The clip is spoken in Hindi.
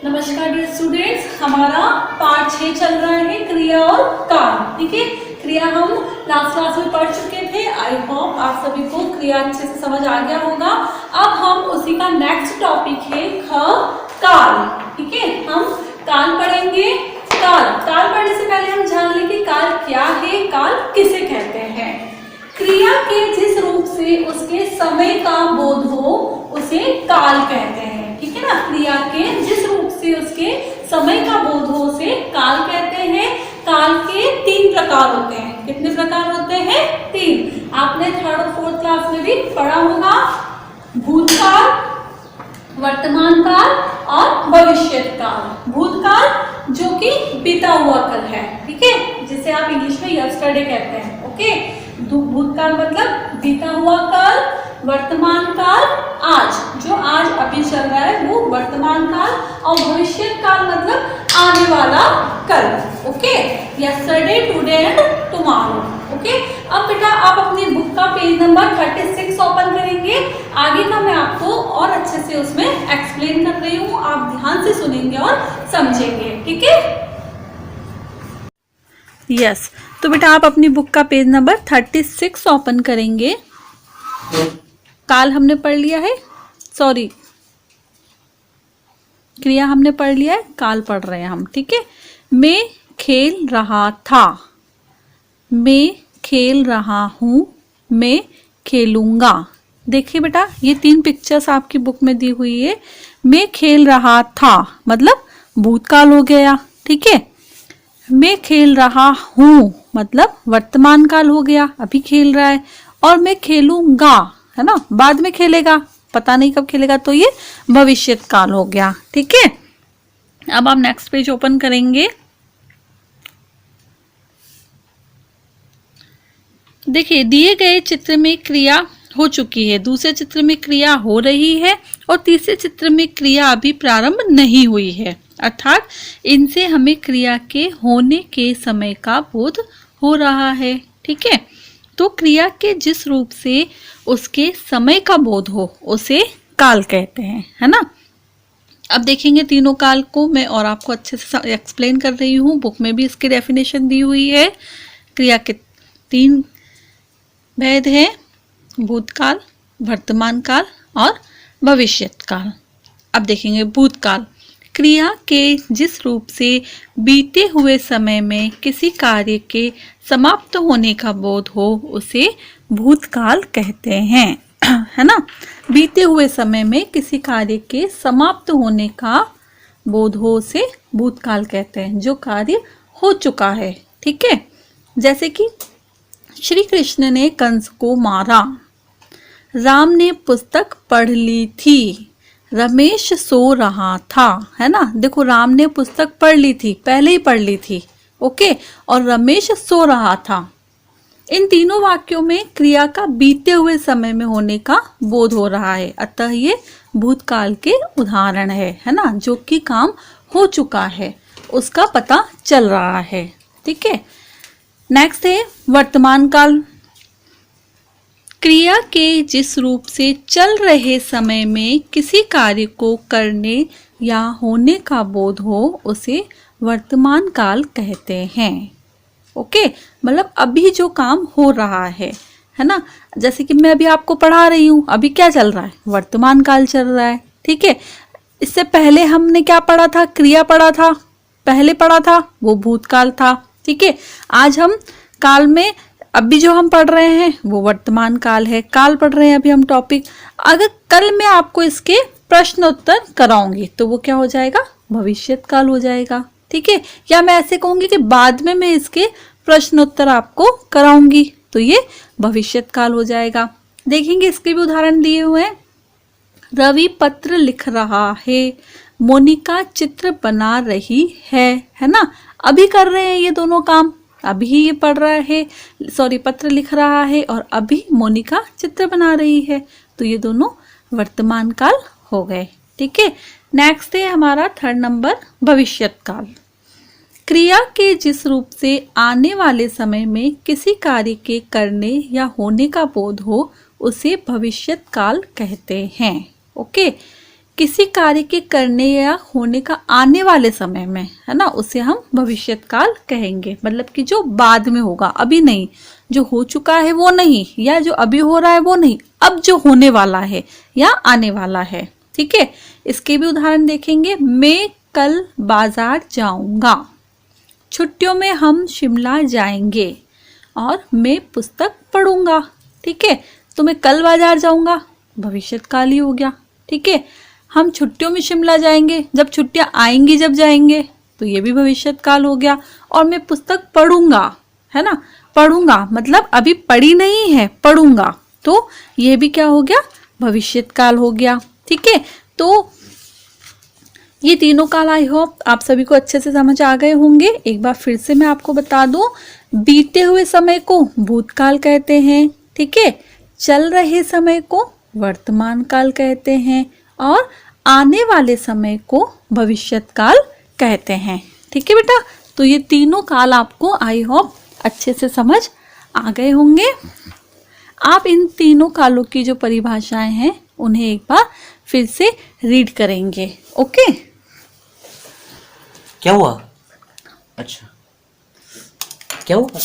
नमस्कार डियर स्टूडेंट्स, हमारा पार्ट 6 चल रहा है क्रिया और काल। ठीक है, क्रिया हम लास्ट क्लास में पढ़ चुके थे। आई होप आप सभी को क्रिया अच्छे से समझ आ गया होगा। अब हम उसी का नेक्स्ट टॉपिक है काल। ठीक है, हम काल पढ़ेंगे। काल पढ़ने से पहले हम जान लें कि काल क्या है, काल किसे कहते हैं। क्रिया के जिस रूप से उसके समय का बोध हो उसे काल कहते हैं। ठीक है ना, क्रिया के जिस रूप से उसके समय का बोध हो उसे काल कहते हैं। काल के 3 प्रकार होते हैं। कितने प्रकार होते हैं? 3। आपने 3rd और 4th क्लास में भी पढ़ा होगा। भूतकाल, वर्तमान काल और भविष्यत काल। भूतकाल जो कि बीता हुआ कल है, ठीक है, जिसे आप इंग्लिश में यस्टरडे कहते हैं। ओके, भूतकाल मतलब बीता हुआ काल। वर्तमान काल आज, जो आज अभी चल रहा है वो वर्तमान काल। और भविष्य काल मतलब आने वाला कल। Okay, yesterday, today and tomorrow. Okay, अब बेटा आप अपनी बुक का पेज नंबर 36 ओपन करेंगे। आगे का मैं आपको और अच्छे से उसमें एक्सप्लेन कर रही हूँ, आप ध्यान से सुनेंगे और समझेंगे। ठीक है, यस। तो बेटा आप अपनी बुक का पेज नंबर 36 ओपन करेंगे। काल हमने पढ़ लिया है, सॉरी क्रिया हमने पढ़ लिया है, काल पढ़ रहे हैं हम। ठीक है, मैं खेल रहा था, मैं खेल रहा हूं, मैं खेलूंगा। देखिए बेटा ये 3 पिक्चर्स आपकी बुक में दी हुई है। मैं खेल रहा था मतलब भूतकाल हो गया। ठीक है, मैं खेल रहा हूं मतलब वर्तमान काल हो गया, अभी खेल रहा है। और मैं खेलूंगा है ना, बाद में खेलेगा, पता नहीं कब खेलेगा, तो ये भविष्यत काल हो गया। ठीक है, अब आप नेक्स्ट पेज ओपन करेंगे। देखिए दिए गए चित्र में क्रिया हो चुकी है, दूसरे चित्र में क्रिया हो रही है और तीसरे चित्र में क्रिया अभी प्रारंभ नहीं हुई है। अर्थात इनसे हमें क्रिया के होने के समय का बोध हो रहा है। ठीक है, तो क्रिया के जिस रूप से उसके समय का बोध हो उसे काल कहते हैं, है ना। अब देखेंगे तीनों काल को मैं और आपको अच्छे से एक्सप्लेन कर रही हूँ। बुक में भी इसकी डेफिनेशन दी हुई है। क्रिया के 3 भेद हैं, भूतकाल, वर्तमान काल और भविष्यत काल। अब देखेंगे भूतकाल। क्रिया के जिस रूप से बीते हुए समय में किसी कार्य के समाप्त होने का बोध हो उसे भूतकाल कहते हैं, है ना। बीते हुए समय में किसी कार्य के समाप्त होने का बोध हो उसे भूतकाल कहते हैं, जो कार्य हो चुका है। ठीक है, जैसे कि श्री कृष्ण ने कंस को मारा, राम ने पुस्तक पढ़ ली थी, रमेश सो रहा था, है ना। देखो राम ने पुस्तक पढ़ ली थी, पहले ही पढ़ ली थी। ओके, और रमेश सो रहा था। इन तीनों वाक्यों में क्रिया का बीते हुए समय में होने का बोध हो रहा है, अतः ये भूतकाल के उदाहरण है ना, जो कि काम हो चुका है उसका पता चल रहा है। ठीक है, नेक्स्ट है वर्तमान काल। क्रिया के जिस रूप से चल रहे समय में किसी कार्य को करने या होने का बोध हो उसे वर्तमान काल कहते हैं। ओके, मतलब अभी जो काम हो रहा है ना। जैसे कि मैं अभी आपको पढ़ा रही हूँ, अभी क्या चल रहा है? वर्तमान काल चल रहा है। ठीक है, इससे पहले हमने क्या पढ़ा था? क्रिया पढ़ा था, पहले पढ़ा था वो भूतकाल था। ठीक है, आज हम काल में अभी जो हम पढ़ रहे हैं वो वर्तमान काल है। काल पढ़ रहे हैं अभी हम टॉपिक। अगर कल मैं आपको इसके प्रश्न उत्तर कराऊंगी तो वो क्या हो जाएगा? भविष्यत काल हो जाएगा। ठीक है, या मैं ऐसे कहूंगी कि बाद में मैं इसके प्रश्न उत्तर आपको कराऊंगी तो ये भविष्यत काल हो जाएगा। देखेंगे इसके भी उदाहरण दिए हुए हैं। रवि पत्र लिख रहा है, मोनिका चित्र बना रही है ना। अभी कर रहे हैं ये दोनों काम, अभी ये पढ़ रहा है, सॉरी पत्र लिख रहा है और अभी मोनिका चित्र बना रही है, तो ये दोनों वर्तमान काल हो गए। ठीक है, नेक्स्ट है हमारा 3rd नंबर भविष्यत काल। क्रिया के जिस रूप से आने वाले समय में किसी कार्य के करने या होने का बोध हो उसे भविष्यत काल कहते हैं। ओके, किसी कार्य के करने या होने का आने वाले समय में, है ना, उसे हम भविष्यत काल कहेंगे। मतलब कि जो बाद में होगा, अभी नहीं, जो हो चुका है वो नहीं, या जो अभी हो रहा है वो नहीं, अब जो होने वाला है या आने वाला है। ठीक है, इसके भी उदाहरण देखेंगे। मैं कल बाजार जाऊंगा, छुट्टियों में हम शिमला जाएंगे, और मैं पुस्तक पढ़ूंगा। ठीक है, तो मैं कल बाजार जाऊंगा, भविष्यत काल ही हो गया। ठीक है, हम छुट्टियों में शिमला जाएंगे, जब छुट्टियां आएंगी जब जाएंगे, तो ये भी भविष्यत काल हो गया। और मैं पुस्तक पढ़ूंगा, है ना, पढ़ूंगा मतलब अभी पढ़ी नहीं है, पढ़ूंगा, तो ये भी क्या हो गया, भविष्यत काल हो गया। ठीक है, तो ये तीनों काल आई होप आप सभी को अच्छे से समझ आ गए होंगे। एक बार फिर से मैं आपको बता दूं, बीते हुए समय को भूतकाल कहते हैं। ठीक है, चल रहे समय को वर्तमान काल कहते हैं, और आने वाले समय को भविष्यत काल कहते हैं। ठीक है बेटा, तो ये तीनों काल आपको आई होप अच्छे से समझ आ गए होंगे। आप इन तीनों कालों की जो परिभाषाएं हैं उन्हें एक बार फिर से रीड करेंगे। ओके, क्या हुआ? अच्छा, क्या हुआ?